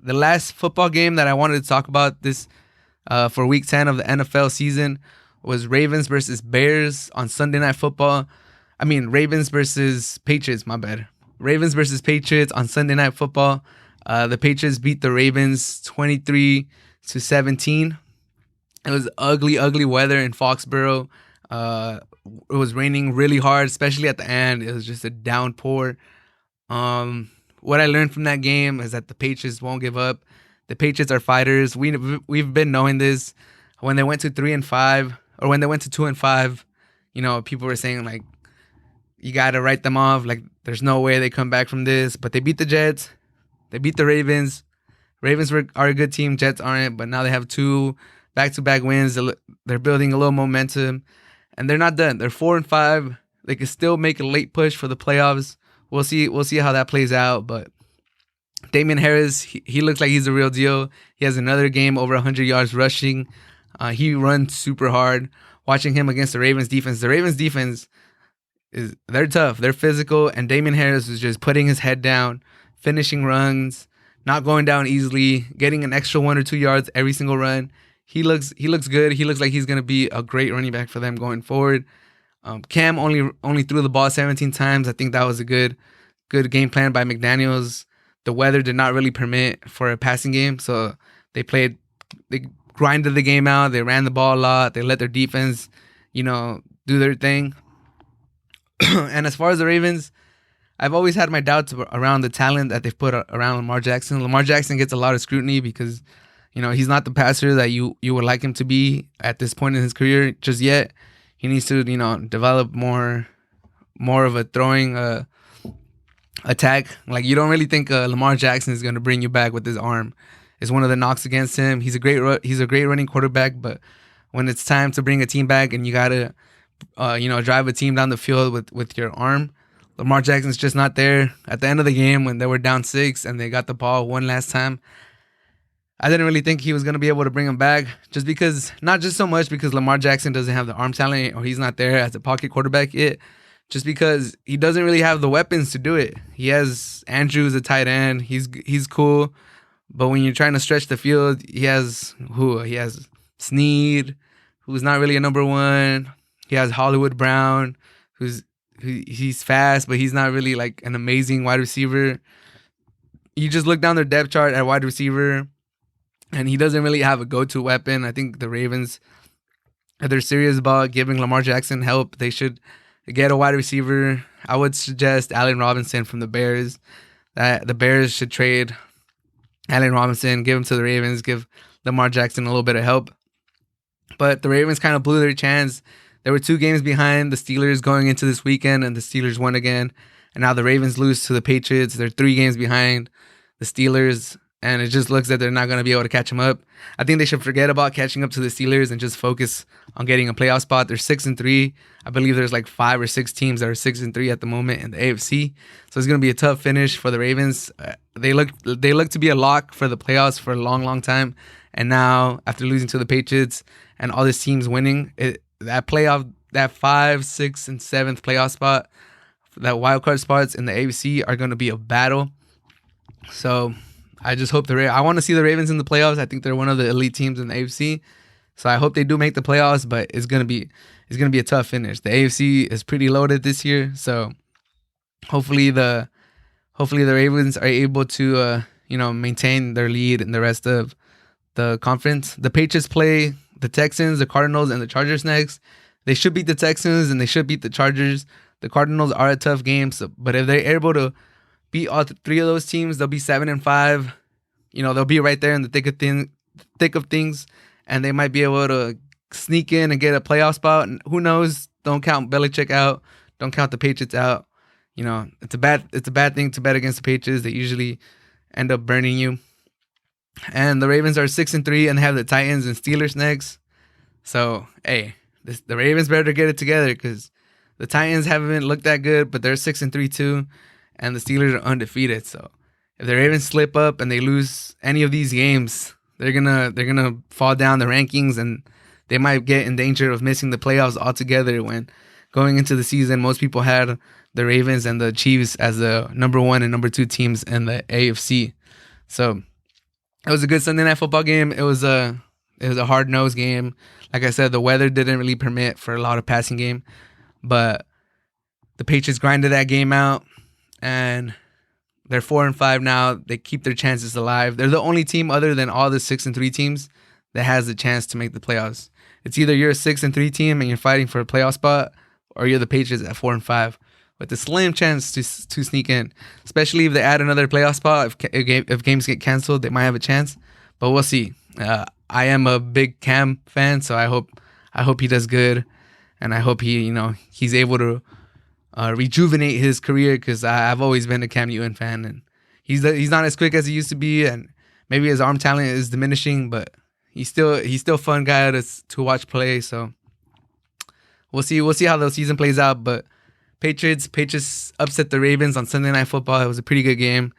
the last football game that I wanted to talk about this for Week 10 of the NFL season was Ravens versus Bears on Sunday Night Football. I mean, Ravens versus Patriots, my bad. Ravens versus Patriots on Sunday Night Football. The Patriots beat the Ravens 23-17. It was ugly, ugly weather in Foxborough. It was raining really hard, especially at the end. It was just a downpour. What I learned from that game is that the Patriots won't give up. The Patriots are fighters. We've been knowing this. When they went to 3-5, or when they went to 2-5, people were saying like, you gotta write them off. Like, there's no way they come back from this. But they beat the Jets. They beat the Ravens. Ravens are a good team. Jets aren't. But now they have 2 back-to-back wins. They're building a little momentum, and they're not done. They're 4-5. They can still make a late push for the playoffs. We'll see how that plays out. But Damian Harris, he looks like he's the real deal. He has another game over 100 yards rushing. He runs super hard. Watching him against the Ravens defense they're tough. They're physical, and Damian Harris is just putting his head down, finishing runs, not going down easily, getting an extra 1 or 2 yards every single run. He looks good. He looks like he's gonna be a great running back for them going forward. Cam only threw the ball 17 times. I think that was a good game plan by McDaniels. The weather did not really permit for a passing game, so they grinded the game out. They ran the ball a lot. They let their defense, do their thing. And as far as the Ravens, I've always had my doubts around the talent that they've put around Lamar Jackson. Lamar Jackson gets a lot of scrutiny because, he's not the passer that you would like him to be at this point in his career just yet. He needs to, develop more of a throwing attack. Like, you don't really think Lamar Jackson is going to bring you back with his arm. It's one of the knocks against him. He's a great running quarterback, but when it's time to bring a team back and you gotta drive a team down the field with your arm, Lamar Jackson's just not there. At the end of the game, when they were down 6 and they got the ball one last time, I didn't really think he was going to be able to bring him back, not just so much because Lamar Jackson doesn't have the arm talent or he's not there as a pocket quarterback yet, just because he doesn't really have the weapons to do it. He has Andrews, a tight end. He's cool. But when you're trying to stretch the field, he has Snead, who's not really a number one. He has Hollywood Brown, he's fast, but he's not really like an amazing wide receiver. You just look down their depth chart at wide receiver, and he doesn't really have a go-to weapon. I think the Ravens, if they're serious about giving Lamar Jackson help, they should get a wide receiver. I would suggest Allen Robinson from the Bears. That the Bears should trade Allen Robinson, give him to the Ravens, give Lamar Jackson a little bit of help. But the Ravens kind of blew their chance. There were 2 games behind the Steelers going into this weekend, and the Steelers won again. And now the Ravens lose to the Patriots. They're 3 games behind the Steelers, and it just looks that they're not going to be able to catch them up. I think they should forget about catching up to the Steelers and just focus on getting a playoff spot. They're 6-3. I believe there's like 5 or 6 teams that are 6-3 at the moment in the AFC. So it's going to be a tough finish for the Ravens. They look to be a lock for the playoffs for a long, long time. And now, after losing to the Patriots and all these teams winning, that 5, 6, and 7th playoff spot, that wild card spots in the AFC are going to be a battle. So I just hope I want to see the Ravens in the playoffs. I think they're one of the elite teams in the AFC. So I hope they do make the playoffs, but it's gonna be a tough finish. The AFC is pretty loaded this year, so hopefully the Ravens are able to maintain their lead in the rest of the conference. The Patriots play the Texans, the Cardinals, and the Chargers next. They should beat the Texans and they should beat the Chargers. The Cardinals are a tough game, but if they're able to beat all 3 of those teams, they'll be 7-5. They'll be right there in the thick of things, and they might be able to sneak in and get a playoff spot. And who knows? Don't count Belichick out. Don't count the Patriots out. It's a bad thing to bet against the Patriots. They usually end up burning you. And the Ravens are 6-3, and they have the Titans and Steelers next. So, hey, the Ravens better get it together because the Titans haven't looked that good, but they're 6-3 too, and the Steelers are undefeated. So, if the Ravens slip up and they lose any of these games, they're gonna fall down the rankings, and they might get in danger of missing the playoffs altogether. When going into the season, most people had the Ravens and the Chiefs as the number 1 and number 2 teams in the AFC. So It was a good Sunday night football game. It was a hard nosed game. Like I said, the weather didn't really permit for a lot of passing game, but the Patriots grinded that game out, and they're 4-5 now. They keep their chances alive. They're the only team other than all the 6-3 teams that has a chance to make the playoffs. It's either you're a 6-3 team and you're fighting for a playoff spot, or you're the Patriots at 4-5 with a slim chance to sneak in. Especially if they add another playoff spot. If games get canceled, they might have a chance. But we'll see. I am a big Cam fan, so I hope he does good, and I hope he's able to rejuvenate his career, because I've always been a Cam Newton fan, and he's not as quick as he used to be, and maybe his arm talent is diminishing, but he's still a fun guy to watch play. So we'll see how the season plays out. But Patriots upset the Ravens on Sunday Night Football. It was a pretty good game.